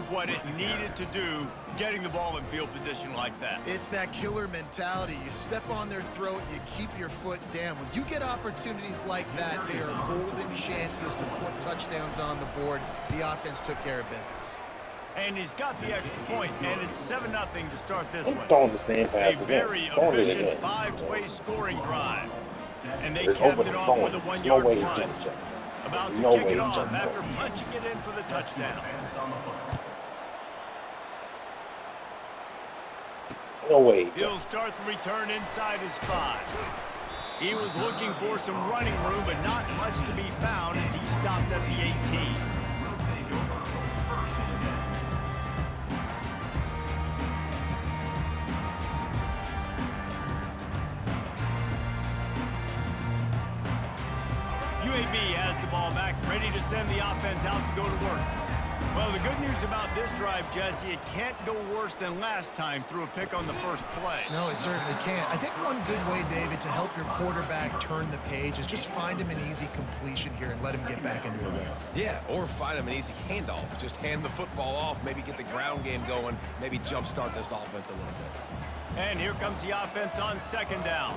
what it needed to do getting the ball in field position like that. It's that killer mentality. You step on their throat, you keep your foot down. When you get opportunities like that, they are golden chances to put touchdowns on the board. The offense took care of business. And he's got the extra point, and it's 7-0 to start this one. Throwing the same pass A again. very Throwing it efficient again. five-way scoring drive. And they It's capped over it the off phone. with a There's one-yard no way he run. jumped it. About to No kick way it he off jumped it. after punching it in for the touchdown. No way he He'll jumped. start the return inside his 5. He was looking for some running room, but not much to be found as he stopped at the 18. UAB has the ball back, ready to send the offense out to go to work. Well, the good news about this drive, Jesse, it can't go worse than last time through a pick on the first play. No, it certainly can't. I think one good way, David, to help your quarterback turn the page is just find him an easy completion here and let him get back into a rhythm. Yeah, or find him an easy handoff. Just hand the football off, maybe get the ground game going, maybe jumpstart this offense a little bit. And here comes the offense on second down.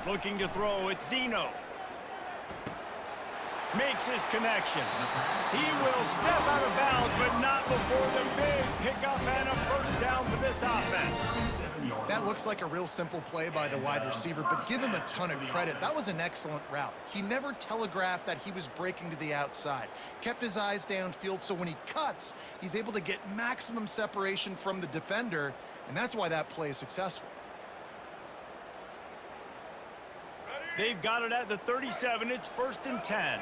Looking to throw, it's Zeno. Makes his connection. He will step out of bounds, but not before the big pickup and a first down for this offense. That looks like a real simple play by the wide receiver, but give him a ton of credit. That was an excellent route. He never telegraphed that he was breaking to the outside. Kept his eyes downfield, so when he cuts, he's able to get maximum separation from the defender, and that's why that play is successful. They've got it at the 37. It's 1st and 10.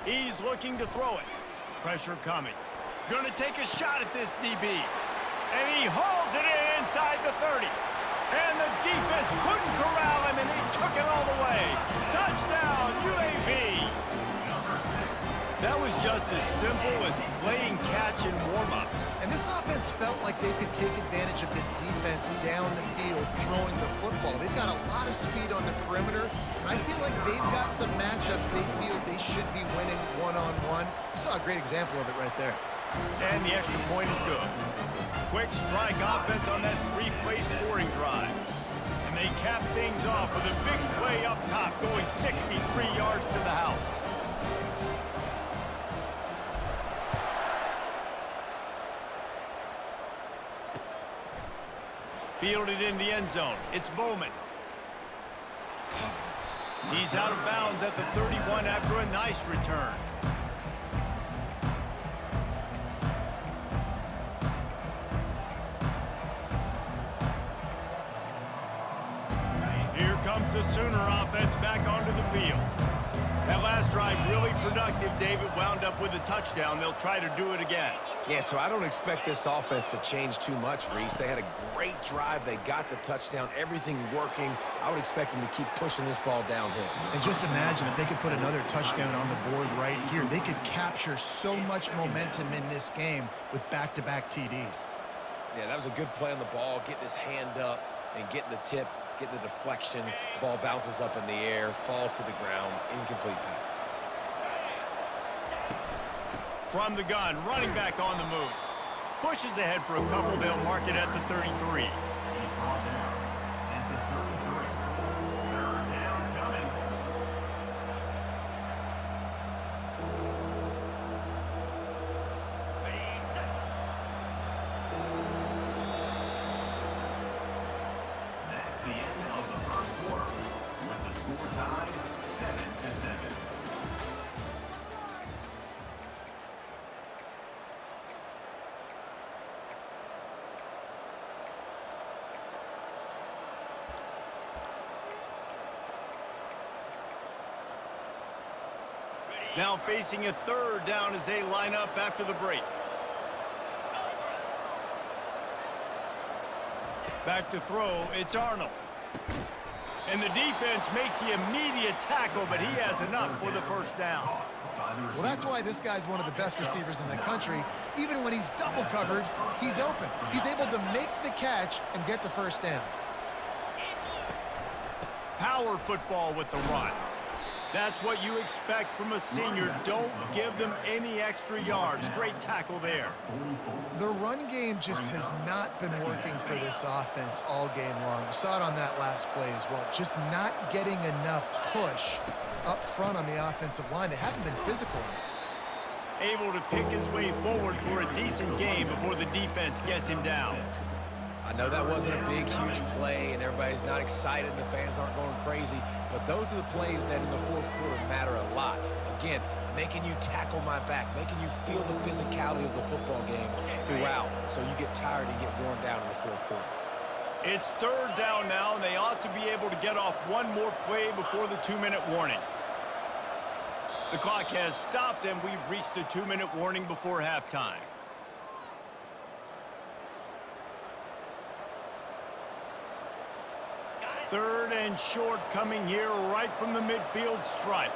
He's looking to throw it. Pressure coming. Going to take a shot at this DB. And he hauls it in inside the 30. And the defense couldn't corral him, and he took it all the way. Touchdown, UAB. That was just as simple as playing catch in warm-ups. And this offense felt like they could take advantage of this defense down the field, throwing the football. They've got a lot of speed on the perimeter, and I feel like they've got some matchups they feel they should be winning one-on-one. We saw a great example of it right there. And the extra point is good. Quick strike offense on that 3-play scoring drive. And they cap things off with a big play up top, going 63 yards to the house. Fielded in the end zone. It's Bowman. He's out of bounds at the 31 after a nice return. Here comes the Sooner offense back onto the field. That last drive really productive. David wound up with a touchdown. They'll try to do it again. Yeah, so I don't expect this offense to change too much, Reese. They had a great drive. They got the touchdown, everything working. I would expect them to keep pushing this ball downhill. And just imagine if they could put another touchdown on the board right here. They could capture so much momentum in this game with back-to-back TDs. Yeah, that was a good play on the ball, getting his hand up and getting the tip, getting the deflection. Ball bounces up in the air, falls to the ground, incomplete pass. From the gun, running back on the move. Pushes ahead for a couple. They'll mark it at the 33. Now facing a 3rd down as they line up after the break. Back to throw, it's Arnold. And the defense makes the immediate tackle, but he has enough for the first down. Well, that's why this guy's one of the best receivers in the country. Even when he's double covered, he's open. He's able to make the catch and get the first down. Power football with the run. That's what you expect from a senior. Don't give them any extra yards. Great tackle there. The run game just has not been working for this offense all game long. We saw it on that last play as well. Just not getting enough push up front on the offensive line. They haven't been physical enough. Able to pick his way forward for a decent game before the defense gets him down. I know that wasn't a big, huge play, and everybody's not excited. The fans aren't going crazy. But those are the plays that in the fourth quarter matter a lot. Again, making you tackle my back, making you feel the physicality of the football game throughout so you get tired and get worn down in the fourth quarter. It's third down now, and they ought to be able to get off one more play before the 2-minute warning. The clock has stopped, and we've reached the 2-minute warning before halftime. Third and short coming here right from the midfield stripe.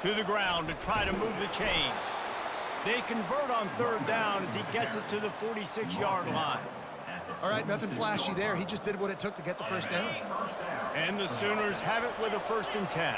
To the ground to try to move the chains. They convert on third down as he gets it to the 46-yard line. All right, nothing flashy there. He just did what it took to get the first down. And the Sooners have it with a 1st and 10.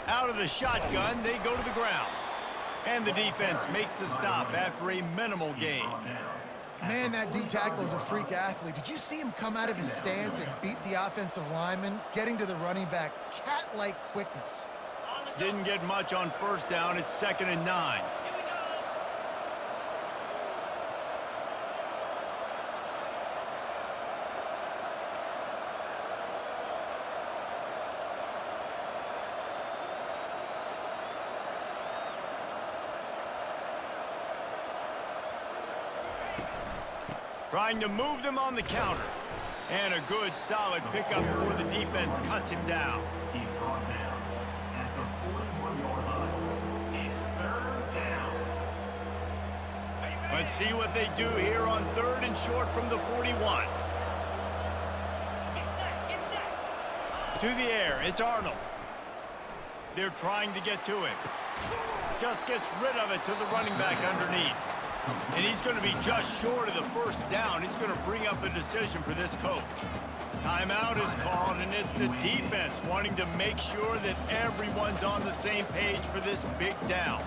Out of the shotgun, they go to the ground. And the defense makes the stop after a minimal gain. Man, that D tackle is a freak athlete. Did you see him come out of his stance and beat the offensive lineman, getting to the running back? Cat-like quickness. Didn't get much on first down. It's 2nd and 9. Trying to move them on the counter. And a good, solid pickup before the defense cuts him down. He's brought down at the 41-yard line. It's third down. Let's see what they do here on 3rd and short from the 41. To the air, it's Arnold. They're trying to get to him. Just gets rid of it to the running back underneath. And he's going to be just short of the first down. He's going to bring up a decision for this coach. Timeout is called, and it's the defense wanting to make sure that everyone's on the same page for this big down.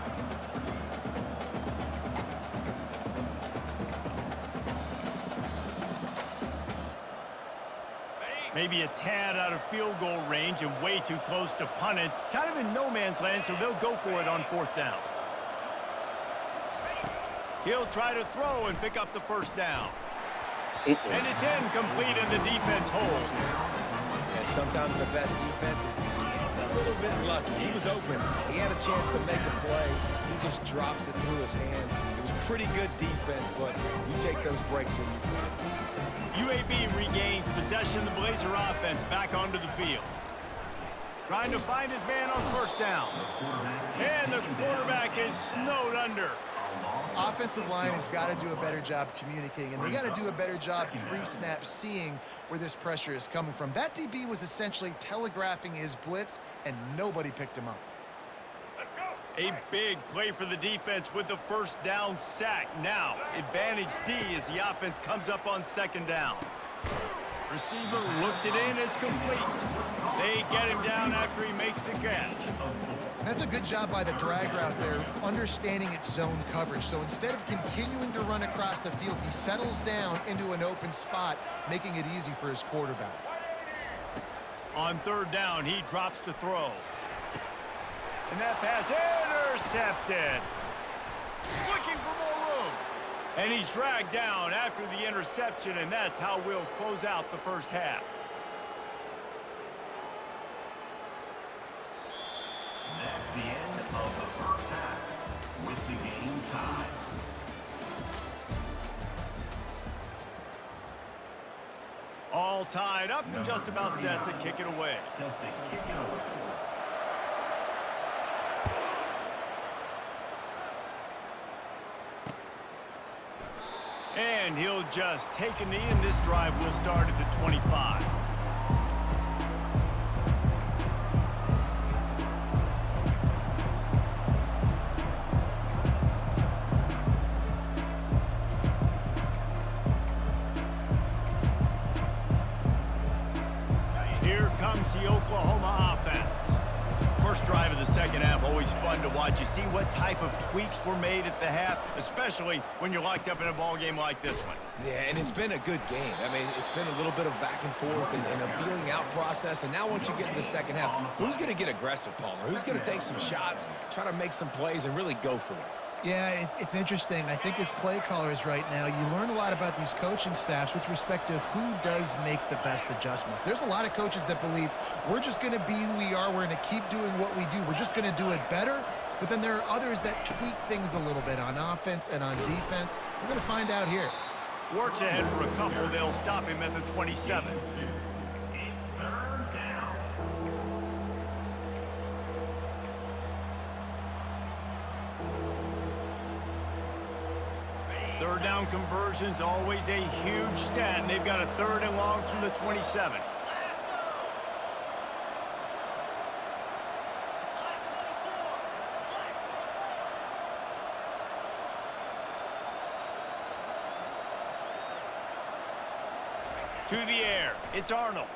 Maybe a tad out of field goal range and way too close to punt it. Kind of in no man's land, so they'll go for it on 4th down. He'll try to throw and pick up the first down. And it's incomplete, and the defense holds. And sometimes the best defense is getting a little bit lucky. He was open. He had a chance to make a play. He just drops it through his hand. It was pretty good defense, but you take those breaks when you can. UAB regains possession of the Blazer offense back onto the field. Trying to find his man on first down. And the quarterback is snowed under. Offensive line has got to do a better job communicating, and they got to do a better job pre-snap seeing where this pressure is coming from. That DB was essentially telegraphing his blitz, and nobody picked him up. A big play for the defense with the first down sack. Now, advantage D as the offense comes up on 2nd down. Receiver looks it in, it's complete. They get him down after he makes the catch. That's a good job by the drag route there, understanding its zone coverage. So instead of continuing to run across the field, he settles down into an open spot, making it easy for his quarterback. On 3rd down, he drops to throw. And that pass intercepted. Looking for more room. And he's dragged down after the interception, and that's how we'll close out the first half. That's the end of the first half with the game tied. All tied up and just about set to kick it away. Set to kick it away. And he'll just take a knee, and this drive will start at the 25. Here comes the Oklahoma offense. First drive of the second half, always fun to watch. You see what type of tweaks were made at the half, especially when you're locked up in a ball game like this one. Yeah, and it's been a good game. I mean, it's been a little bit of back and forth and a feeling out process. And now once you get in the second half, who's going to get aggressive, Palmer? Who's going to take some shots, try to make some plays, and really go for it? Yeah, it's interesting. I think as play callers right now, you learn a lot about these coaching staffs with respect to who does make the best adjustments. There's a lot of coaches that believe we're just going to be who we are. We're going to keep doing what we do. We're just going to do it better. But then there are others that tweak things a little bit on offense and on defense. We're going to find out here. Works ahead for a couple. They'll stop him at the 27. It's third down. Third down conversions, always a huge stat, and they've got a 3rd and long from the 27. To the air, it's Arnold.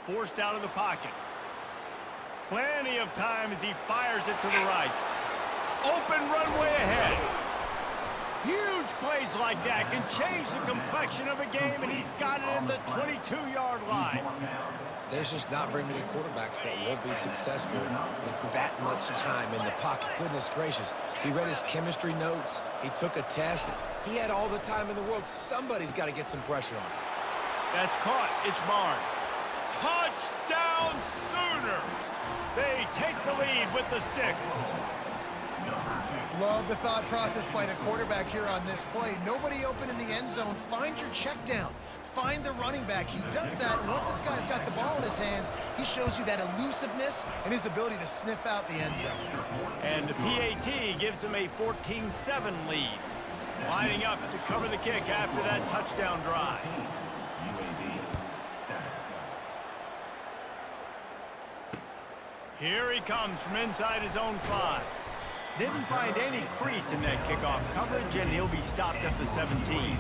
Forced out of the pocket. Plenty of time as he fires it to the right. Open runway ahead. Huge plays like that can change the complexion of a game, and he's got it at the 22-yard line. There's just not very many quarterbacks that will be successful with that much time in the pocket. Goodness gracious. He read his chemistry notes. He took a test. He had all the time in the world. Somebody's got to get some pressure on him. That's caught. It's Barnes. Touchdown Sooners. They take the lead with the 6. Love the thought process by the quarterback here on this play. Nobody open in the end zone. Find your check down. Find the running back. He does that, and once this guy's got the ball in his hands, he shows you that elusiveness and his ability to sniff out the end zone. And the PAT gives him a 14-7 lead. Lining up to cover the kick after that touchdown drive. Here he comes from inside his own 5. Didn't find any crease in that kickoff coverage, and he'll be stopped at the 17.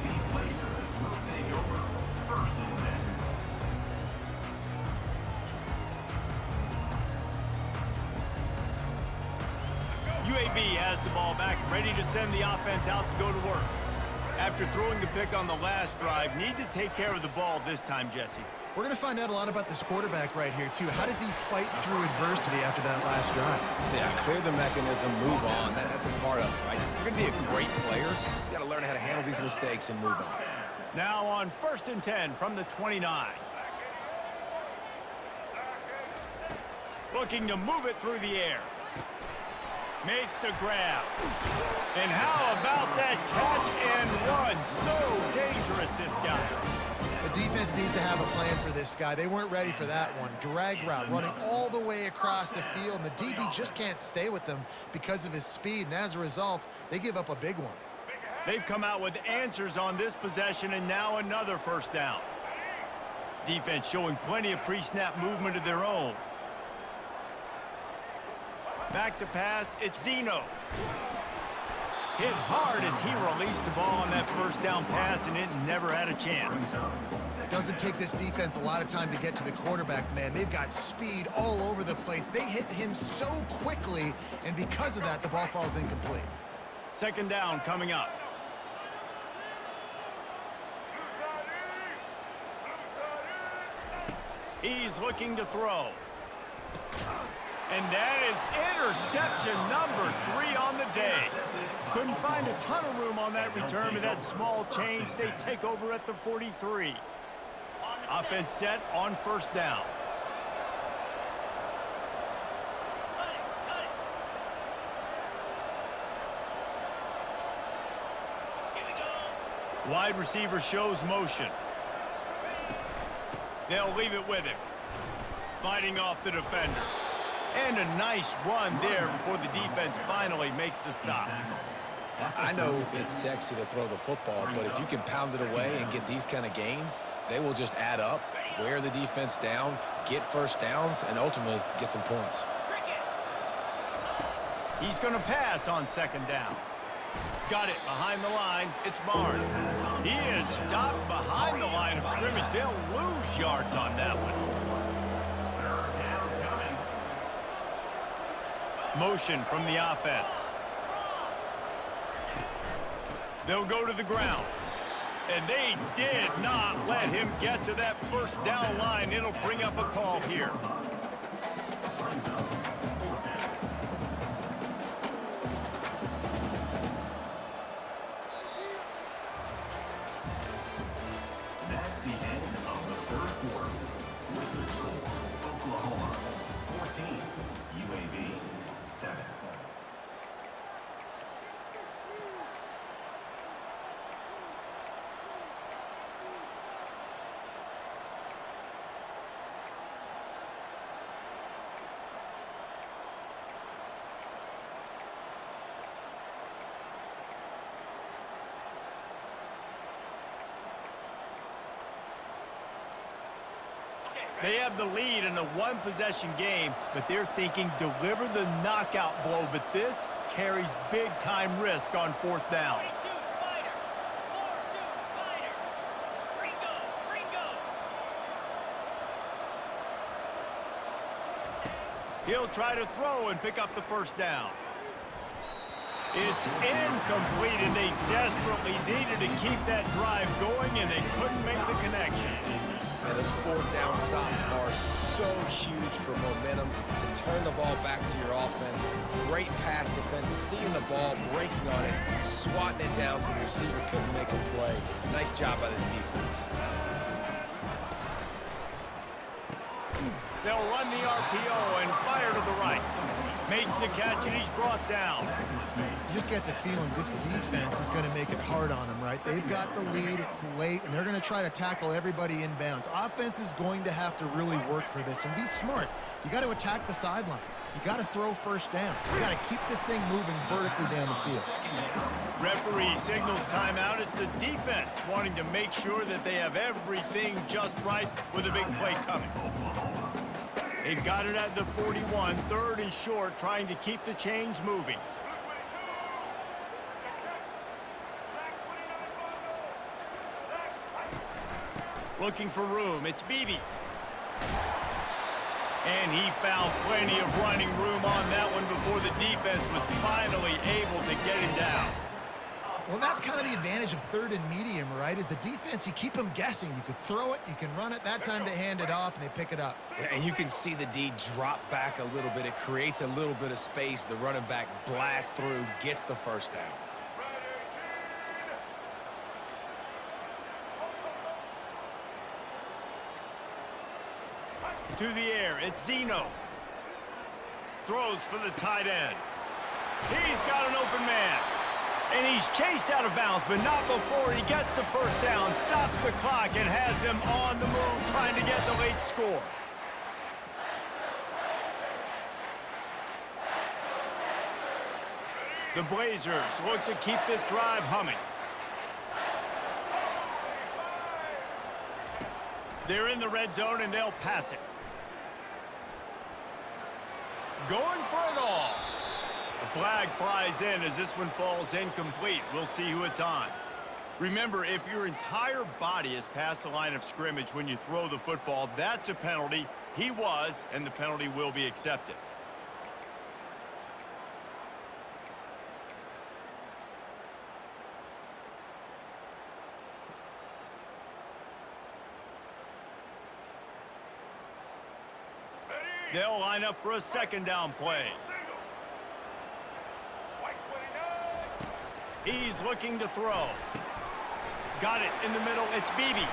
UAB has the ball back, ready to send the offense out to go to work. After throwing the pick on the last drive, need to take care of the ball this time, Jesse. We're going to find out a lot about this quarterback right here, too. How does he fight through adversity after that last drive? Yeah, clear the mechanism, move on. That's a part of it, right? If you're going to be a great player, you got to learn how to handle these mistakes and move on. Now on 1st and 10 from the 29. Looking to move it through the air. Makes the grab. And how about that catch and run? So dangerous, this guy. The defense needs to have a plan for this guy. They weren't ready for that one. Drag route, running all the way across the field, and the DB just can't stay with him because of his speed, and as a result, they give up a big one. They've come out with answers on this possession, and now another 1st down. Defense showing plenty of pre-snap movement of their own. Back to pass, it's Zeno. Hit hard as he released the ball on that 1st down pass, and it never had a chance. Doesn't take this defense a lot of time to get to the quarterback, man. They've got speed all over the place. They hit him so quickly, and because of that, the ball falls incomplete. 2nd down coming up. He's looking to throw. And that is interception number 3 on the day. Couldn't find a ton of room on that return, but that small change, they take over at the 43. Offense set on 1st down. Wide receiver shows motion. They'll leave it with him. Fighting off the defender. And a nice run there before the defense finally makes the stop. I know it's sexy to throw the football, but if you can pound it away and get these kind of gains, they will just add up, wear the defense down, get first downs, and ultimately get some points. He's going to pass on second down. Got it behind the line. It's Barnes. He is stopped behind the line of scrimmage. They'll lose yards on that one. Motion from the offense. They'll go to the ground. And they did not let him get to that first down line. It'll bring up a call here. That's the end of the third quarter. With the score, Oklahoma 14, UAB 7. They have the lead in a one-possession game, but they're thinking deliver the knockout blow. But this carries big-time risk on fourth down. He'll try to throw and pick up the first down. It's incomplete, and they desperately needed to keep that drive going, and they couldn't make the connection. And those fourth down stops are so huge for momentum to turn the ball back to your offense. Great pass defense, seeing the ball, breaking on it, swatting it down so the receiver couldn't make a play. Nice job by this defense. They'll run the RPO and fire to the right. Makes the catch, and he's brought down. You just get the feeling this defense is going to make it hard on them, right? They've got the lead, it's late, and they're going to try to tackle everybody inbounds. Offense is going to have to really work for this and be smart. You got to attack the sidelines. You got to throw first down. You got to keep this thing moving vertically down the field. Referee signals timeout. It's the defense wanting to make sure that they have everything just right with a big play coming. They've got it at the 41, third and short, trying to keep the chains moving. Looking for room. It's Beebe. And he found plenty of running room on that one before the defense was finally able to get him down. Well, that's kind of the advantage of third and medium, right? Is the defense, you keep them guessing. You could throw it, you can run it. That time they hand it off, and they pick it up. And you can see the D drop back a little bit. It creates a little bit of space. The running back blasts through, gets the first down. To the air, it's Zeno. Throws for the tight end. He's got an open man. And he's chased out of bounds, but not before he gets the first down, stops the clock, and has them on the move trying to get the late score. The Blazers look to keep this drive humming. They're in the red zone, and they'll pass it. Going for it all. The flag flies in as this one falls incomplete. We'll see who it's on. Remember, if your entire body is past the line of scrimmage when you throw the football, that's a penalty. He was, and the penalty will be accepted. They'll line up for a second down play. He's looking to throw. Got it in the middle. It's Beebe.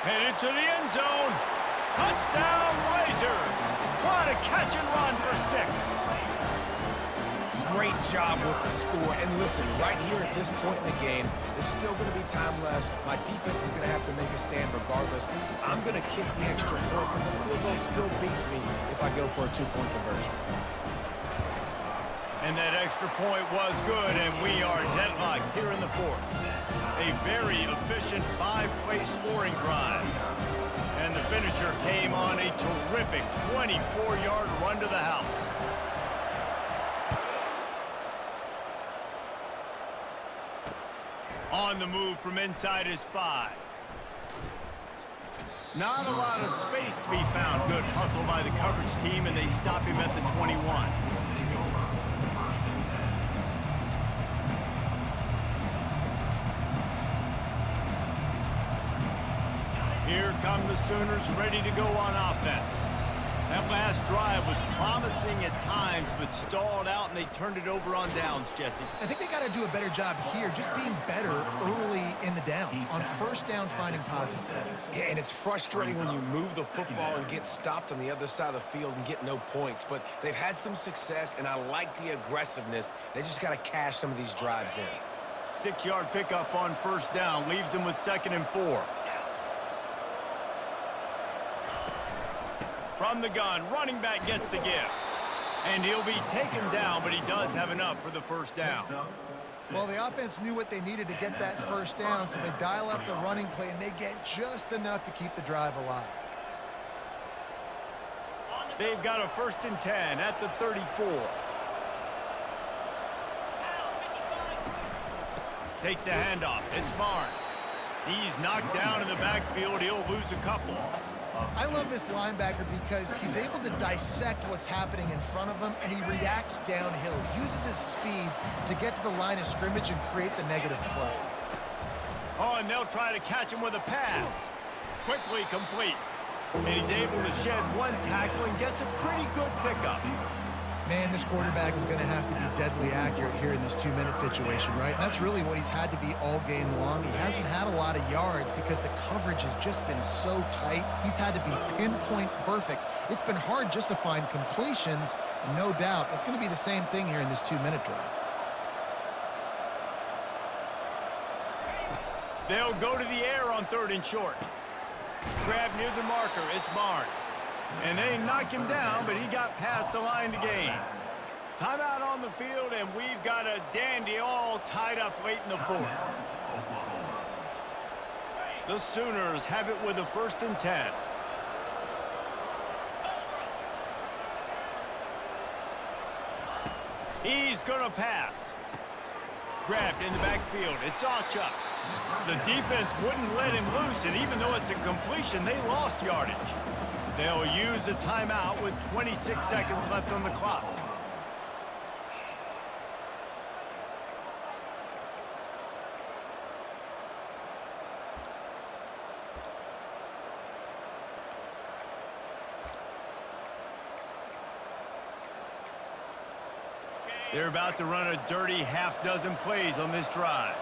Headed to the end zone. Touchdown, Blazers. What a catch and run for 6. Great job with the score. And listen, right here at this point in the game, there's still going to be time left. My defense is going to have to make a stand regardless. I'm going to kick the extra point because the field goal still beats me if I go for a 2-point conversion. And that extra point was good, and we are deadlocked here in the fourth. A very efficient 5-play scoring drive. And the finisher came on a terrific 24-yard run to the house. On the move from inside his 5. Not a lot of space to be found. Good hustle by the coverage team, and they stop him at the 21. Here come the Sooners ready to go on offense. That last drive was promising at times, but stalled out, and they turned it over on downs, Jesse. I think they got to do a better job here, just being better early in the downs, on first down finding positive plays. Yeah, and it's frustrating when you move the football and get stopped on the other side of the field and get no points. But they've had some success, and I like the aggressiveness. They just got to cash some of these drives in. 6-yard pickup on first down leaves them with 2nd and 4. From the gun, running back gets the give. And he'll be taken down, but he does have enough for the first down. Well, the offense knew what they needed to get that first down, so they dial up the running play, and they get just enough to keep the drive alive. They've got a 1st and 10 at the 34. Takes the handoff. It's Barnes. He's knocked down in the backfield. He'll lose a couple. I love this linebacker because he's able to dissect what's happening in front of him, and he reacts downhill, uses his speed to get to the line of scrimmage and create the negative play. Oh, and they'll try to catch him with a pass. Quickly complete. And he's able to shed one tackle and gets a pretty good pickup. Man, this quarterback is going to have to be deadly accurate here in this 2-minute situation, right? And that's really what he's had to be all game long. He hasn't had a lot of yards because the coverage has just been so tight. He's had to be pinpoint perfect. It's been hard just to find completions, no doubt. That's going to be the same thing here in this 2-minute drive. They'll go to the air on 3rd and short. Grab near the marker. It's Barnes. And they knock him down, but he got past the line to gain. Timeout on the field, and we've got a dandy all tied up late in the fourth. The Sooners have it with a 1st and 10. He's going to pass. Grabbed in the backfield. It's Achuk. The defense wouldn't let him loose, and even though it's a completion, they lost yardage. They'll use a timeout with 26 seconds left on the clock. They're about to run a dirty half-dozen plays on this drive.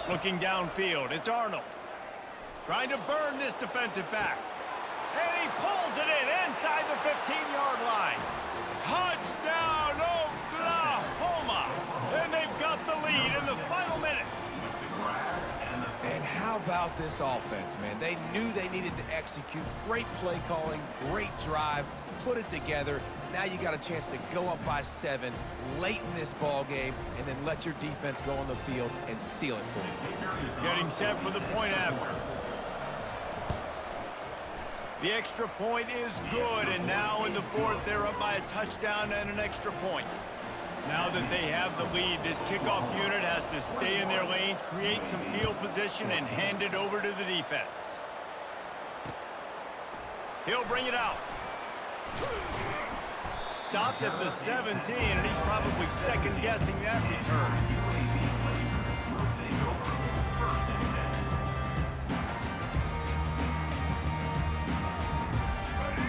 Looking downfield, it's Arnold. Trying to burn this defensive back. And he pulls it in inside the 15-yard line. Touchdown, Oklahoma! And they've got the lead in the final minute. And how about this offense, man? They knew they needed to execute. Great play calling, great drive, put it together. Now you got a chance to go up by 7 late in this ball game and then let your defense go on the field and seal it for you. Getting set for the point after. The extra point is good, and now in the fourth, they're up by a touchdown and an extra point. Now that they have the lead, this kickoff unit has to stay in their lane, create some field position, and hand it over to the defense. He'll bring it out. Stopped at the 17, and he's probably second-guessing that return.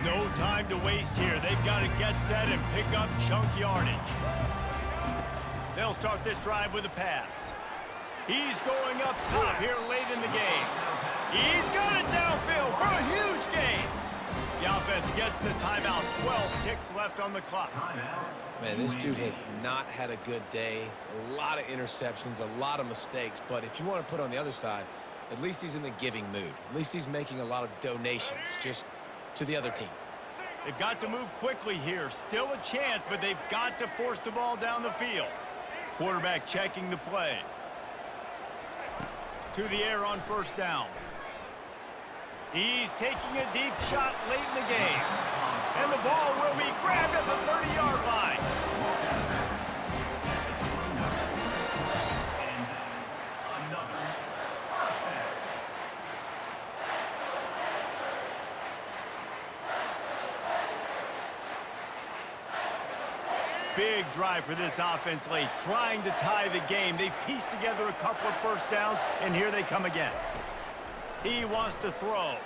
No time to waste here. They've got to get set and pick up chunk yardage. They'll start this drive with a pass. He's going up top here late in the game. He's got it downfield for a huge gain. The offense gets the timeout. 12 ticks left on the clock. Man, this dude has not had a good day. A lot of interceptions, a lot of mistakes. But if you want to put on the other side, at least he's in the giving mood. At least he's making a lot of donations just to the other team. They've got to move quickly here. Still a chance, but they've got to force the ball down the field. Quarterback checking the play. To the air on first down. He's taking a deep shot late in the game. And the ball will be grabbed at the 30-yard line. Big drive for this offense late, trying to tie the game. They've pieced together a couple of first downs, and here they come again. He wants to throw.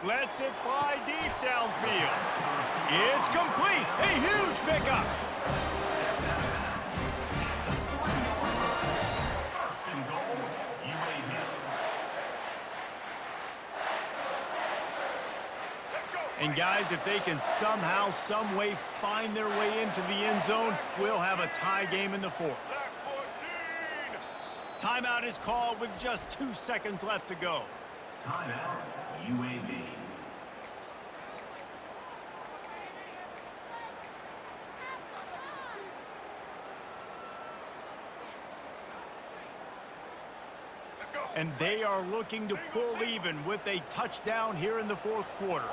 Lets it fly deep downfield. It's complete. A huge pickup. And guys, if they can somehow, some way find their way into the end zone, we'll have a tie game in the fourth. Timeout is called with just 2 seconds left to go. Timeout, UAB. And they are looking to pull even with a touchdown here in the fourth quarter.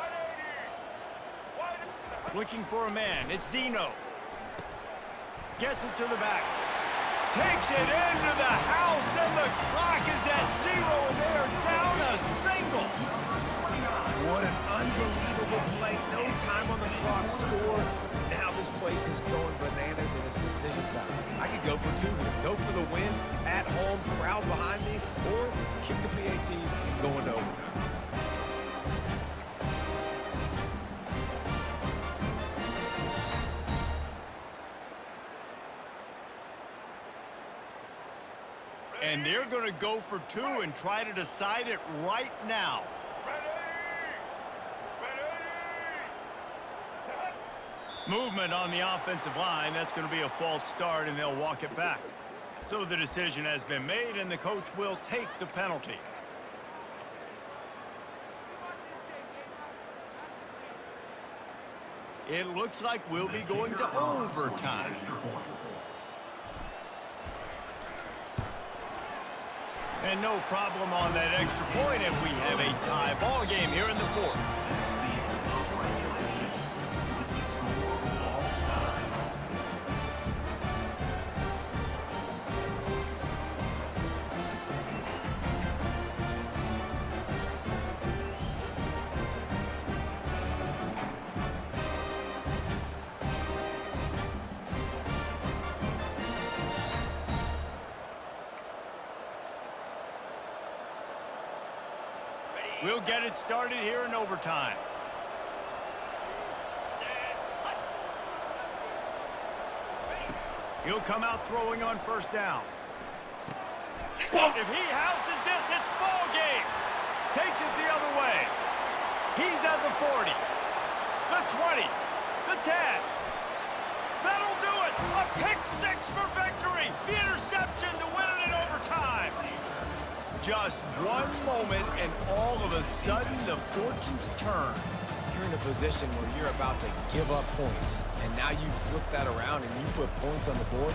Looking for a man. It's Zeno. Gets it to the back. Takes it into the house, and the clock is at 0, and they are down a single. What an unbelievable play. No time on the clock. Score. Now this place is going bananas, and it's decision time. I could go for 2 here. Go for the win at home, crowd behind me, or kick the PAT and go into overtime. And they're going to go for 2 and try to decide it right now. Movement on the offensive line. That's going to be a false start, and they'll walk it back. So the decision has been made, and the coach will take the penalty. It looks like we'll be going to overtime. And no problem on that extra point, and we have a tie ball game here in the fourth. We'll get it started here in overtime. He'll come out throwing on first down. If he houses this, it's ball game. Takes it the other way. He's at the 40, the 20, the 10. That'll do it. A pick-6 for victory. The interception to win it in overtime. Just one moment, and all of a sudden, the fortunes turn. You're in a position where you're about to give up points, and now you flip that around and you put points on the board.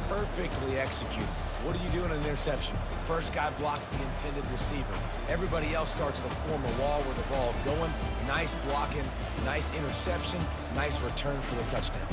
Perfectly executed. What do you do in an interception? First guy blocks the intended receiver. Everybody else starts to form a wall where the ball's going. Nice blocking, nice interception, nice return for the touchdown.